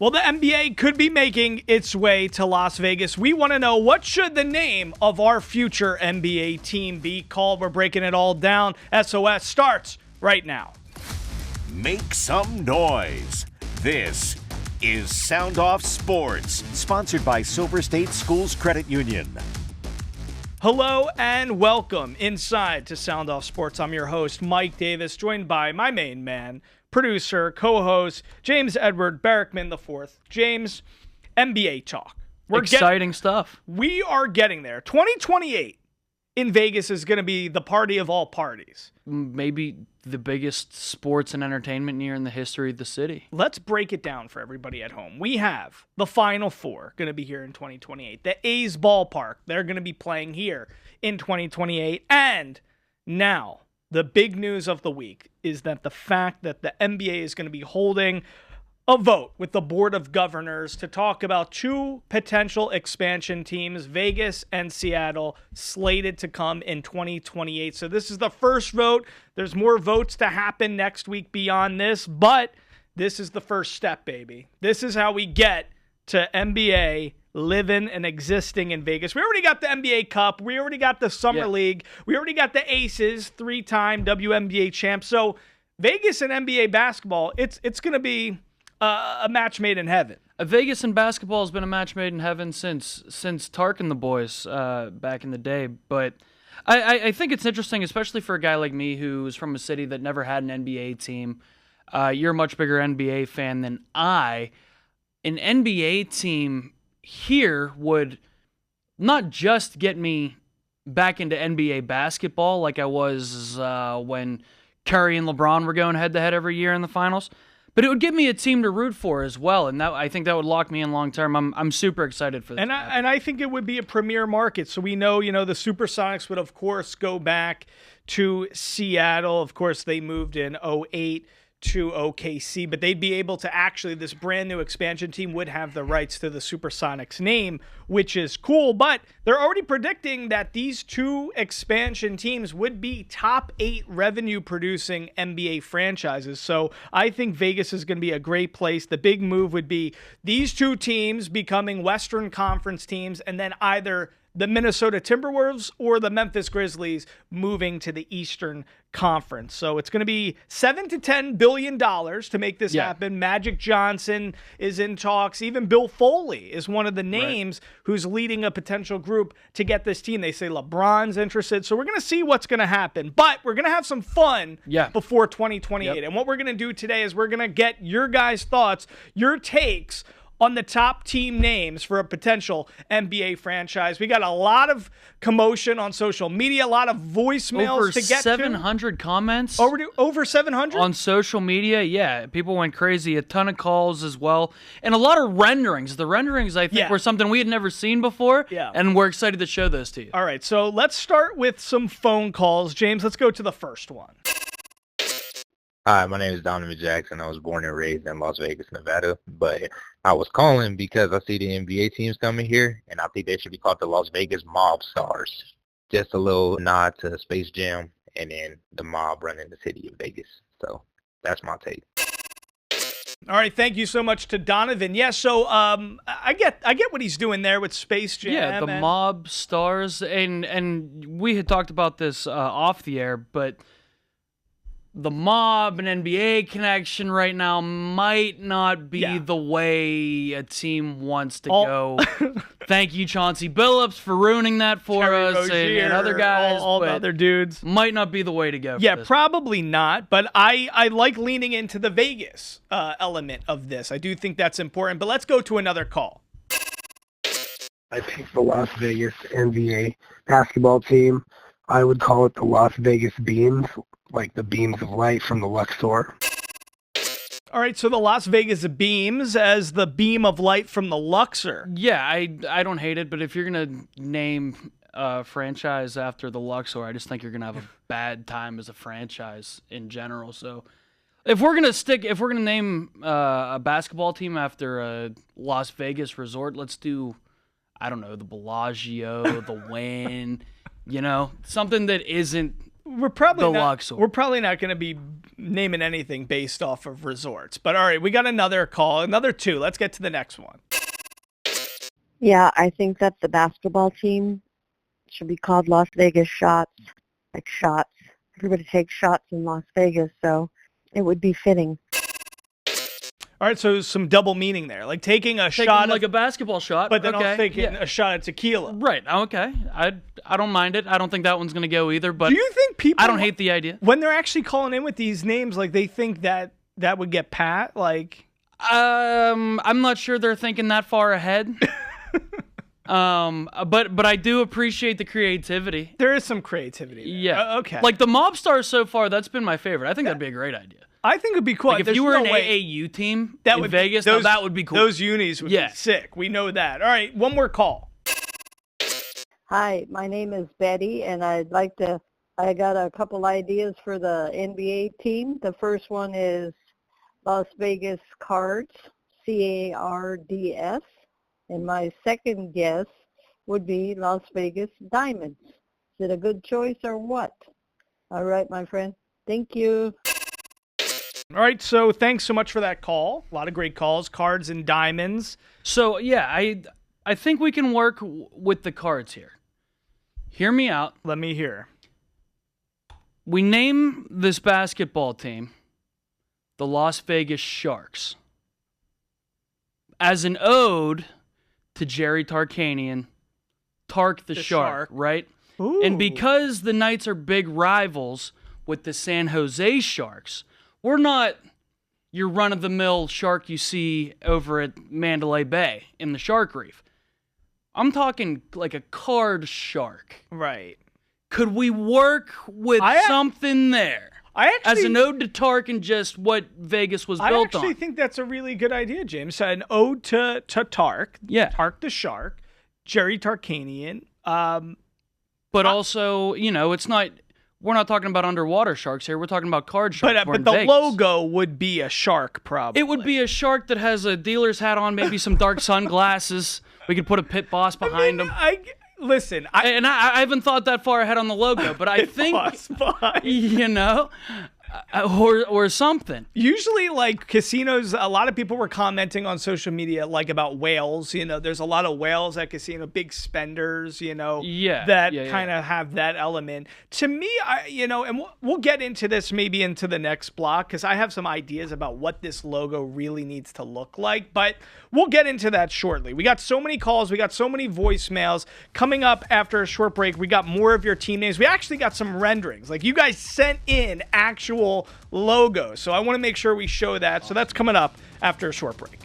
Well, the NBA could be making its way to Las Vegas. We want to know, what should the name of our future NBA team be called? We're breaking it all down. SOS starts right now. Make some noise. This is Sound Off Sports, sponsored by Silver State Schools Credit Union. Hello and welcome inside to Sound Off Sports. I'm your host, Mike Davis, joined by my main man, producer, co-host, James Edward Barrickman IV. James, NBA talk. Exciting stuff. We are getting there. 2028 in Vegas is going to be the party of all parties. Maybe the biggest sports and entertainment year in the history of the city. Let's break it down for everybody at home. We have the Final Four going to be here in 2028. The A's ballpark, they're going to be playing here in 2028. And now, the big news of the week is that the fact that the NBA is going to be holding a vote with the Board of Governors to talk about two potential expansion teams, Vegas and Seattle, slated to come in 2028. So this is the first vote. There's more votes to happen next week beyond this, but this is the first step, baby. This is how we get to NBA living and existing in Vegas. We already got the NBA Cup. We already got the Summer League. We already got the Aces, three-time WNBA champs. So Vegas and NBA basketball, it's going to be a match made in heaven. Vegas and basketball has been a match made in heaven since Tark and the boys back in the day. But I think it's interesting, especially for a guy like me who's from a city that never had an NBA team. You're a much bigger NBA fan than I. An NBA team here would not just get me back into NBA basketball like I was when Curry and LeBron were going head-to-head every year in the finals, but it would give me a team to root for as well, and I think that would lock me in long term. I'm super excited for this. And I think it would be a premier market. So we know, the Supersonics would, of course, go back to Seattle. Of course, they moved in 2008 to OKC, but they'd be able to actually, this brand new expansion team would have the rights to the Supersonics name, which is cool. But they're already predicting that these two expansion teams would be top 8 revenue producing NBA franchises. So I think Vegas is going to be a great place. The big move would be these two teams becoming Western Conference teams, and then either the Minnesota Timberwolves or the Memphis Grizzlies moving to the Eastern Conference. So it's going to be $7 to $10 billion to make this happen. Magic Johnson is in talks. Even Bill Foley is one of the names who's leading a potential group to get this team. They say LeBron's interested. So we're going to see what's going to happen. But we're going to have some fun before 2028. And what we're going to do today is we're going to get your guys' thoughts, your takes on the top team names for a potential NBA franchise. We got a lot of commotion on social media, a lot of voicemails to get to. Over 700 comments. Over 700? On social media, yeah. People went crazy. A ton of calls as well. And a lot of renderings. The renderings, I think, were something we had never seen before. Yeah. And we're excited to show those to you. All right, so let's start with some phone calls. James, let's go to the first one. Hi, my name is Donovan Jackson. I was born and raised in Las Vegas, Nevada, but I was calling because I see the NBA teams coming here, and I think they should be called the Las Vegas Mob Stars. Just a little nod to Space Jam, and then the mob running the city of Vegas. So that's my take. All right, thank you so much to Donovan. Yeah, so I get what he's doing there with Space Jam. Yeah, the Mob Stars, and we had talked about this off the air, but the mob and NBA connection right now might not be the way a team wants to go. Thank you, Chauncey Billups, for ruining that for Terry us Rozier, and other guys. All the other dudes. Might not be the way to go. Yeah, probably not, but I like leaning into the Vegas element of this. I do think that's important, but let's go to another call. I picked the Las Vegas NBA basketball team. I would call it the Las Vegas Beams, like the beams of light from the Luxor. All right, so the Las Vegas Beams as the beam of light from the Luxor. Yeah, I don't hate it, but if you're going to name a franchise after the Luxor, I just think you're going to have a bad time as a franchise in general. So if we're going to name a basketball team after a Las Vegas resort, let's do, I don't know, the Bellagio, the Wynn, something that isn't we're probably the not, Luxor. We're probably not going to be naming anything based off of resorts. But all right, we got another call, another 2. Let's get to the next one. Yeah, I think that the basketball team should be called Las Vegas Shots, like shots. Everybody takes shots in Las Vegas, so it would be fitting. All right, so some double meaning there, like taking a shot, like a basketball shot, but then okay. also taking a shot of tequila. Right. Okay. I don't mind it. I don't think that one's gonna go either. But do you think people? I don't hate the idea. When they're actually calling in with these names, like they think that would get pat. Like, I'm not sure they're thinking that far ahead. But I do appreciate the creativity. There is some creativity there. Yeah. Okay. Like the Mob Stars so far, that's been my favorite. I think that'd be a great idea. I think it'd be cool. Like if There's you were no an way AAU team that in would Vegas, those, that would be cool. Those unis would be sick. We know that. All right, one more call. Hi, my name is Betty, and I got a couple ideas for the NBA team. The first one is Las Vegas Cards, CARDS, and my second guess would be Las Vegas Diamonds. Is it a good choice or what? All right, my friend. Thank you. All right, so thanks so much for that call. A lot of great calls, Cards and Diamonds. So, yeah, I think we can work with the cards here. Hear me out. Let me hear. We name this basketball team the Las Vegas Sharks as an ode to Jerry Tarkanian, Tark the Shark, right? Ooh. And because the Knights are big rivals with the San Jose Sharks, we're not your run-of-the-mill shark you see over at Mandalay Bay in the Shark Reef. I'm talking like a card shark. Right. Could we work with something there? As an ode to Tark and just what Vegas was built on. I actually think that's a really good idea, James. An ode to Tark. Yeah. Tark the Shark. Jerry Tarkanian. But also, it's not... We're not talking about underwater sharks here. We're talking about card sharks. But the Vegas. Logo would be a shark, probably. It would be a shark that has a dealer's hat on, maybe some dark sunglasses. We could put a pit boss behind him. Listen, I haven't thought that far ahead on the logo, but I think, or something. Usually, like casinos, a lot of people were commenting on social media, like about whales. There's a lot of whales at casino, big spenders. That kind of have that element. To me, and we'll get into this maybe into the next block because I have some ideas about what this logo really needs to look like. But we'll get into that shortly. We got so many calls, we got so many voicemails. Coming up after a short break, we got more of your team names. We actually got some renderings. Like you guys sent in actual logo. So I want to make sure we show that. So that's coming up after a short break.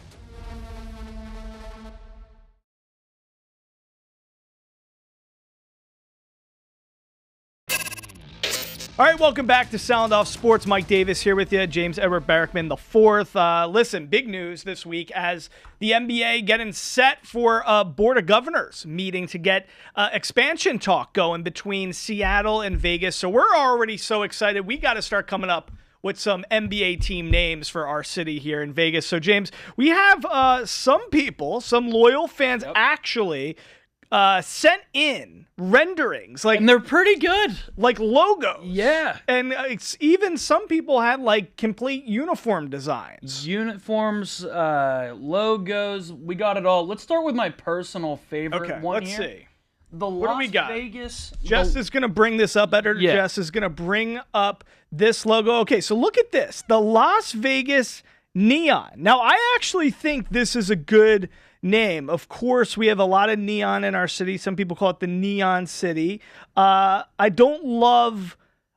All right, welcome back to Sound Off Sports. Mike Davis here with you. James Edward Barrickman the fourth. Listen, big news this week as the NBA getting set for a Board of Governors meeting to get expansion talk going between Seattle and Vegas. So we're already so excited. We got to start coming up with some NBA team names for our city here in Vegas. So, James, we have some people, some loyal fans actually sent in renderings, and they're pretty good, like logos. Yeah, and even some people had like complete uniform designs, uniforms, logos. We got it all. Let's start with my personal favorite one. Let's see. What do we got? Vegas. Jess is going to bring this up. Editor Jess is going to bring up this logo. Okay, so look at this. The Las Vegas Neon. Now, I actually think this is a good name. Of course, we have a lot of neon in our city. Some people call it the Neon City. I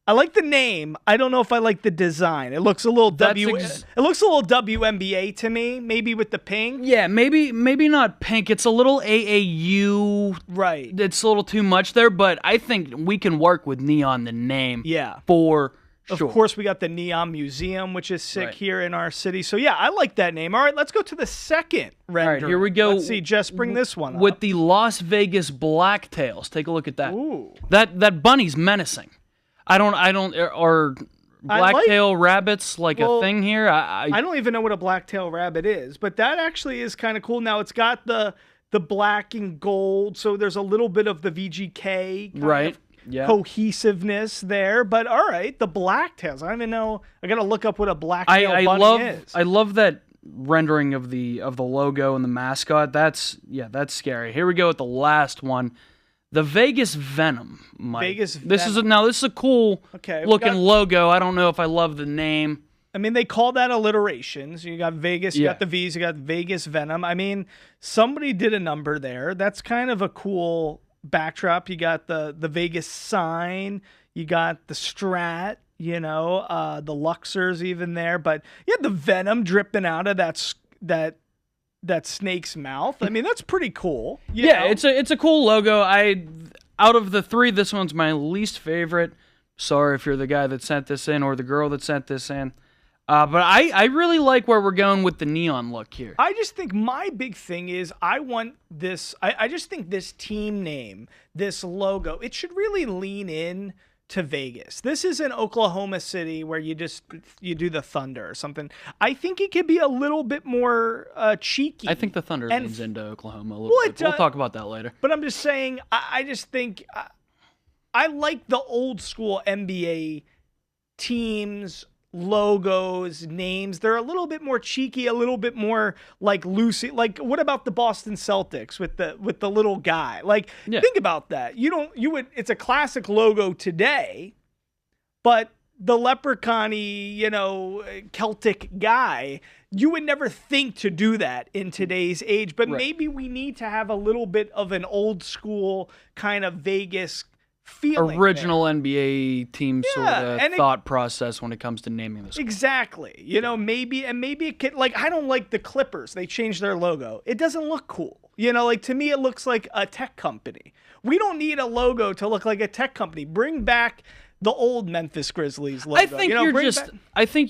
like the name. I don't know if I like the design. It looks a little WNBA to me, maybe with the pink. Yeah, maybe not pink. It's a little AAU. Right. It's a little too much there, but I think we can work with Neon the name. Yeah. For Of sure. course, we got the Neon Museum, which is sick here in our city. So, yeah, I like that name. All right, let's go to the second render. All right, here we go. Let's see. Jess, bring this one with up. the Las Vegas Blacktails. Take a look at that. Ooh. That bunny's menacing. Are blacktail rabbits a thing here? I don't even know what a blacktail rabbit is, but that actually is kind of cool. Now, it's got the black and gold, so there's a little bit of the VGK kind of cohesiveness there. But all right, the blacktails. I don't even know. I got to look up what a blacktail bunny is. I love that rendering of the logo and the mascot. That's scary. Here we go with the last one. The Vegas Venom, Mike. This is a cool looking logo. I don't know if I love the name. I mean, they call that alliteration. So you got Vegas, you got the V's, you got Vegas Venom. I mean, somebody did a number there. That's kind of a cool backdrop. You got the Vegas sign. You got the Strat, the Luxor's even there. But yeah, the Venom dripping out of that snake's mouth. I mean, that's pretty cool. You know? It's a cool logo. Out of the three, this one's my least favorite. Sorry if you're the guy that sent this in or the girl that sent this in. But I really like where we're going with the neon look here. I just think my big thing is I want this. I just think this team name, this logo, it should really lean in to Vegas. This is in Oklahoma City where you do the Thunder or something. I think it could be a little bit more cheeky. I think the Thunder leans into Oklahoma a little bit. We'll talk about that later. But I'm just saying, I just think I like the old school NBA teams, logos, names. They're a little bit more cheeky, a little bit more like loosey. Like, what about the Boston Celtics with the little guy? Like, think about that. It's a classic logo today, but the leprechaun-y, Celtic guy, you would never think to do that in today's age. But maybe we need to have a little bit of an old school kind of Vegas feeling original there. NBA team sort of thought process when it comes to naming this. Exactly. Maybe it could, like, I don't like the Clippers. They changed their logo. It doesn't look cool. To me it looks like a tech company. We don't need a logo to look like a tech company. Bring back the old Memphis Grizzlies logo. I think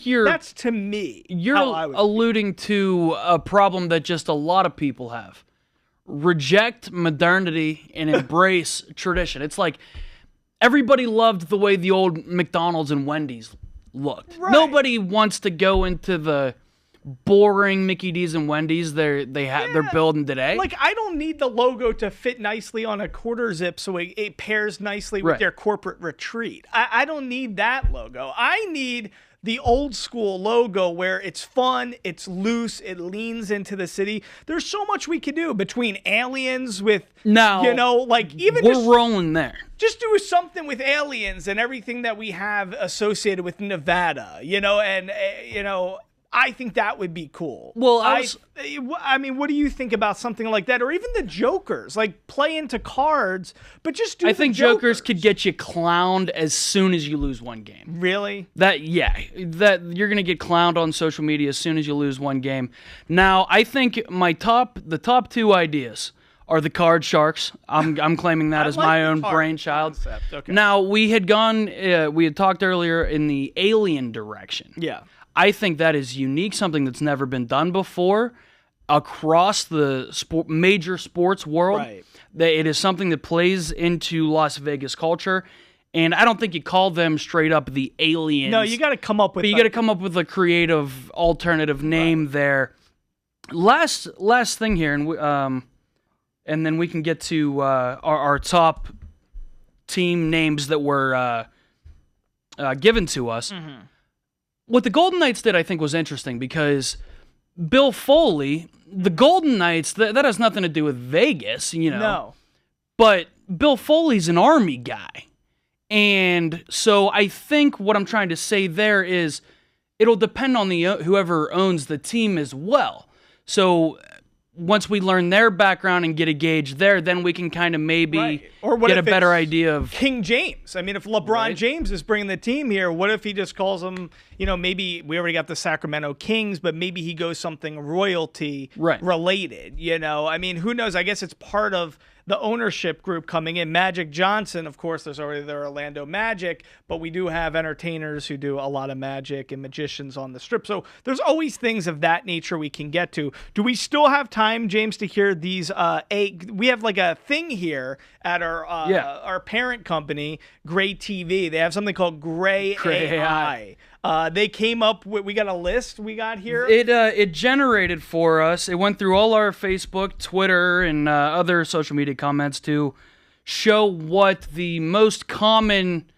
you're that's to me. You're alluding to a problem that just a lot of people have. Reject modernity and embrace tradition. It's like everybody loved the way the old McDonald's and Wendy's looked. Right. Nobody wants to go into the boring Mickey D's and Wendy's they're building today. Like, I don't need the logo to fit nicely on a quarter zip so it pairs nicely with their corporate retreat. I don't need that logo. I need the old school logo where it's fun, it's loose, it leans into the city. There's so much we could do between aliens with, even we're rolling there. Just do something with aliens and everything that we have associated with Nevada, I think that would be cool. Well, I mean, what do you think about something like that? Or even the Jokers, like play into cards, but just do. I think Jokers could get you clowned as soon as you lose one game. Really? That you're gonna get clowned on social media as soon as you lose one game. Now, I think the top two ideas are the card sharks. I'm claiming that as my own brainchild. Okay. Now, we had talked earlier in the alien direction. Yeah. I think that is unique, something that's never been done before across the major sports world. Right. That it is something that plays into Las Vegas culture, and I don't think you call them straight up the aliens. No, you got to come up with. But you got to come up with a creative alternative name there. Last thing here, and then we can get to our top team names that were given to us. Mm-hmm. What the Golden Knights did, I think, was interesting because Bill Foley, the Golden Knights, that has nothing to do with Vegas, No. But Bill Foley's an Army guy. And so I think what I'm trying to say there is it'll depend on whoever owns the team as well. So once we learn their background and get a gauge there, then we can kind of maybe get a better idea of King James. I mean, if LeBron James is bringing the team here, what if he just calls them, maybe we already got the Sacramento Kings, but maybe he goes something royalty related, I mean, who knows? I guess it's part of the ownership group coming in. Magic Johnson, of course, there's already the Orlando Magic, but we do have entertainers who do a lot of magic and magicians on the strip. So there's always things of that nature we can get to. Do we still have time, James, to hear these? We have like a thing here at our parent company, Gray TV. They have something called Gray AI. They came up with, we got a list we got here. It generated for us. It went through all our Facebook, Twitter, and other social media comments to show what the most common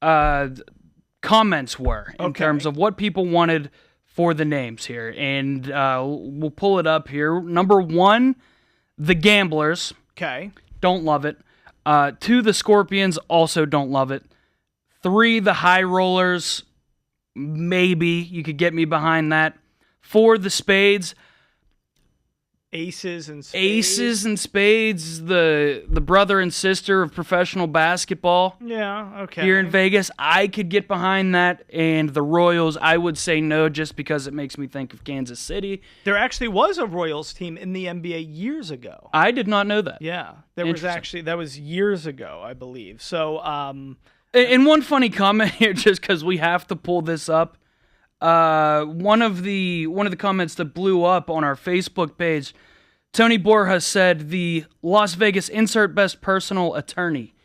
comments were in terms of what people wanted for the names here. And we'll pull it up here. Number 1, the Gamblers. Okay. Don't love it. 2, the Scorpions. Also don't love it. 3, the High Rollers. Maybe you could get me behind that. 4, the Spades. Aces and Spades, the brother and sister of professional basketball. Yeah, okay. Here in Vegas, I could get behind that. And the Royals, I would say no, just because it makes me think of Kansas City. There actually was a Royals team in the NBA years ago. I did not know that. Yeah, that was years ago, I believe. So, and one funny comment here, just because we have to pull this up. One of the comments that blew up on our Facebook page, Tony Borja said the Las Vegas insert best personal attorney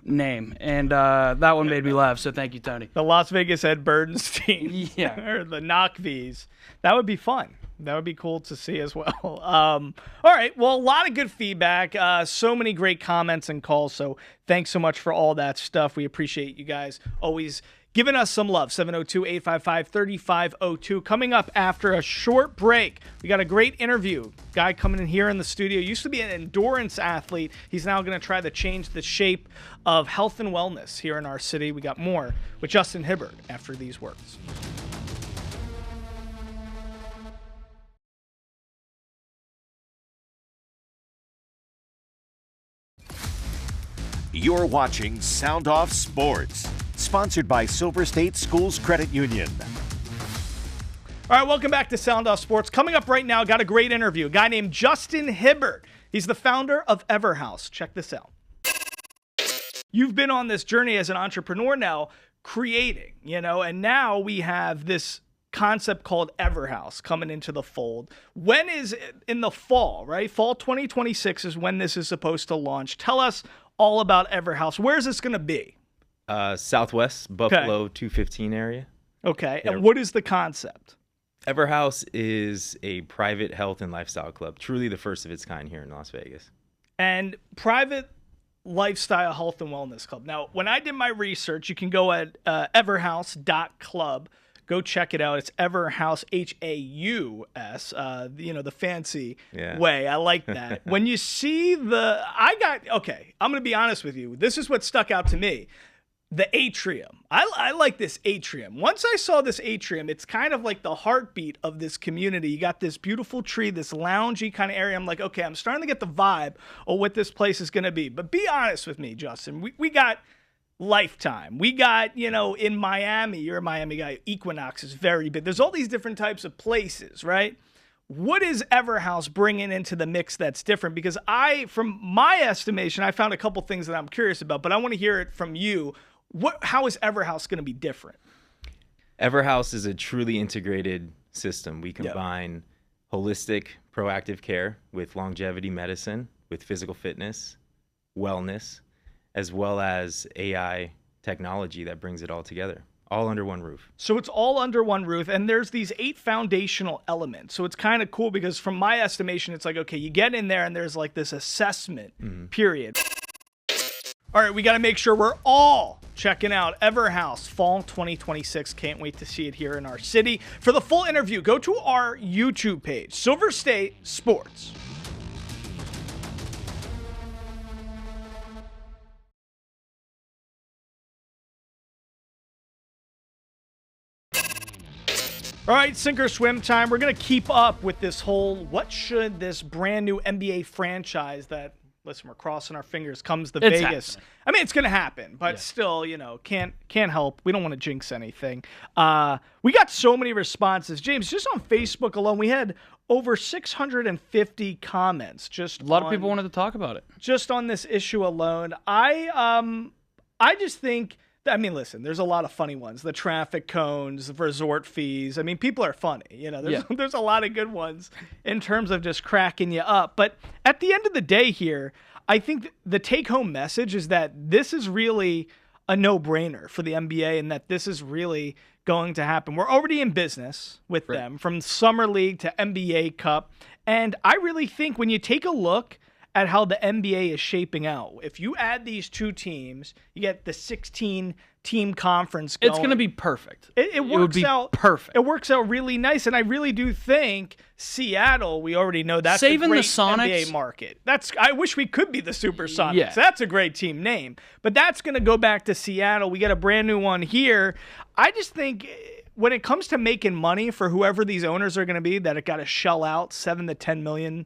name, and that one made me laugh. So thank you, Tony. The Las Vegas Ed Bernstein, yeah, or the Knockvies. That would be fun. That would be cool to see as well. All right. Well, a lot of good feedback. So many great comments and calls. So thanks so much for all that stuff. We appreciate you guys always giving us some love. 702-855-3502. Coming up after a short break, we got a great interview. Guy coming in here in the studio. Used to be an endurance athlete. He's now going to try to change the shape of health and wellness here in our city. We got more with Justin Hibbert after these words. You're watching Sound Off Sports, sponsored by Silver State Schools Credit Union. All right, welcome back to Sound Off Sports. Coming up right now, got a great interview. A guy named Justin Hibbert. He's the founder of Everhouse. Check this out. You've been on this journey as an entrepreneur now, creating, and now we have this concept called Everhouse coming into the fold. When is it? In the fall, right? Fall 2026 is when this is supposed to launch. Tell us all about Everhouse. Where is this going to be? Southwest Buffalo 215 area. Okay. And what is the concept? Everhouse is a private health and lifestyle club, truly the first of its kind here in Las Vegas. And private lifestyle health and wellness club. Now, when I did my research, you can go at everhouse.club. Go check it out. It's Everhouse, Haus, the fancy way. I like that. When you see I'm going to be honest with you. This is what stuck out to me. The atrium. I like this atrium. Once I saw this atrium, it's kind of like the heartbeat of this community. You got this beautiful tree, this loungy kind of area. I'm like, okay, I'm starting to get the vibe of what this place is going to be. But be honest with me, Justin. We got Lifetime. We got, in Miami, you're a Miami guy, Equinox is very big. There's all these different types of places, right? What is Everhouse bringing into the mix that's different? Because from my estimation, I found a couple things that I'm curious about, but I want to hear it from you. How is Everhouse going to be different? Everhouse is a truly integrated system. We combine holistic, proactive care with longevity medicine, with physical fitness, wellness, as well as AI technology that brings it all together, all under one roof. So it's all under one roof, and there's these 8 foundational elements. So it's kind of cool because from my estimation, it's like, okay, you get in there and there's like this assessment period. All right, we got to make sure we're all checking out Everhouse Fall 2026. Can't wait to see it here in our city. For the full interview, go to our YouTube page, Silver State Sports. All right, sink or swim time. We're going to keep up with this whole, what should this brand new NBA franchise that, listen, we're crossing our fingers, comes to Vegas. Happening. I mean, it's going to happen, but still, can't help. We don't want to jinx anything. We got so many responses. James, just on Facebook alone, we had over 650 comments. Just a lot of people wanted to talk about it. Just on this issue alone. I just think, listen, there's a lot of funny ones. The traffic cones, the resort fees. I mean, people are funny. There's a lot of good ones in terms of just cracking you up. But at the end of the day here, I think the take-home message is that this is really a no-brainer for the NBA and that this is really going to happen. We're already in business with them, from Summer League to NBA Cup. And I really think when you take a look at how the NBA is shaping out. If you add these two teams, you get the 16-team conference going. It's going to be perfect. It works out perfect. It works out really nice, and I really do think Seattle. We already know that's Saving a great the Sonics, NBA market. I wish we could be the Supersonics. Yeah. That's a great team name, but that's going to go back to Seattle. We got a brand new one here. I just think when it comes to making money for whoever these owners are going to be, that it got to shell out $7 to $10 billion,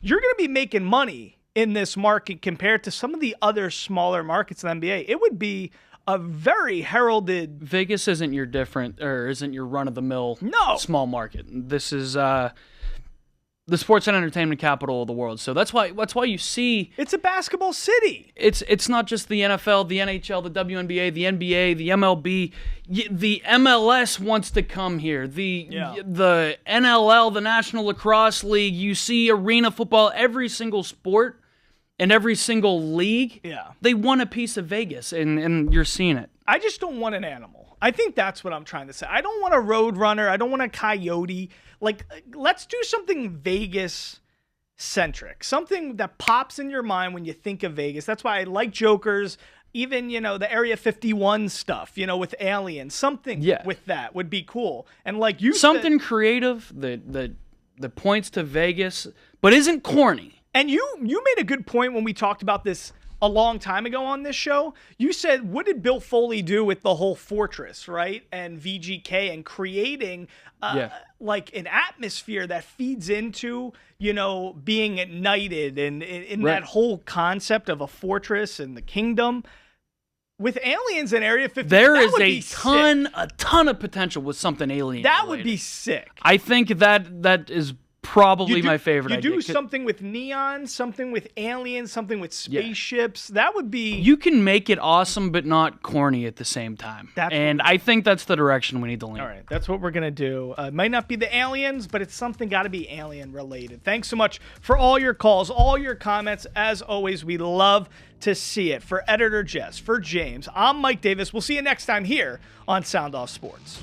you're going to be making money in this market compared to some of the other smaller markets in the NBA. It would be a very heralded. Vegas isn't your run-of-the-mill small market. This is the sports and entertainment capital of the world. So that's why you see it's a basketball city. It's not just the NFL, the NHL, the WNBA, the NBA, the MLB. The MLS wants to come here. The NLL, the National Lacrosse League. You see arena football, every single sport and every single league. Yeah. They want a piece of Vegas, and you're seeing it. I just don't want an animal. I think that's what I'm trying to say. I don't want a road runner. I don't want a coyote. Like, let's do something Vegas-centric, something that pops in your mind when you think of Vegas. That's why I like Jokers, even, the Area 51 stuff, with aliens. Something with that would be cool. And like you something creative that points to Vegas, but isn't corny. And you made a good point when we talked about this a long time ago on this show. You said, what did Bill Foley do with the whole Fortress, right? And VGK and creating like an atmosphere that feeds into, being knighted and in that whole concept of a fortress and the kingdom. With aliens in Area 50, there is a ton of potential with something alien. That would be sick. I think that is probably my favorite idea. You do something with neon, something with aliens, something with spaceships. That would be... You can make it awesome, but not corny at the same time. I think that's the direction we need to lean. All right, that's what we're going to do. It might not be the aliens, but it's something got to be alien-related. Thanks so much for all your calls, all your comments. As always, we love to see it. For Editor Jess, for James, I'm Mike Davis. We'll see you next time here on Sound Off Sports.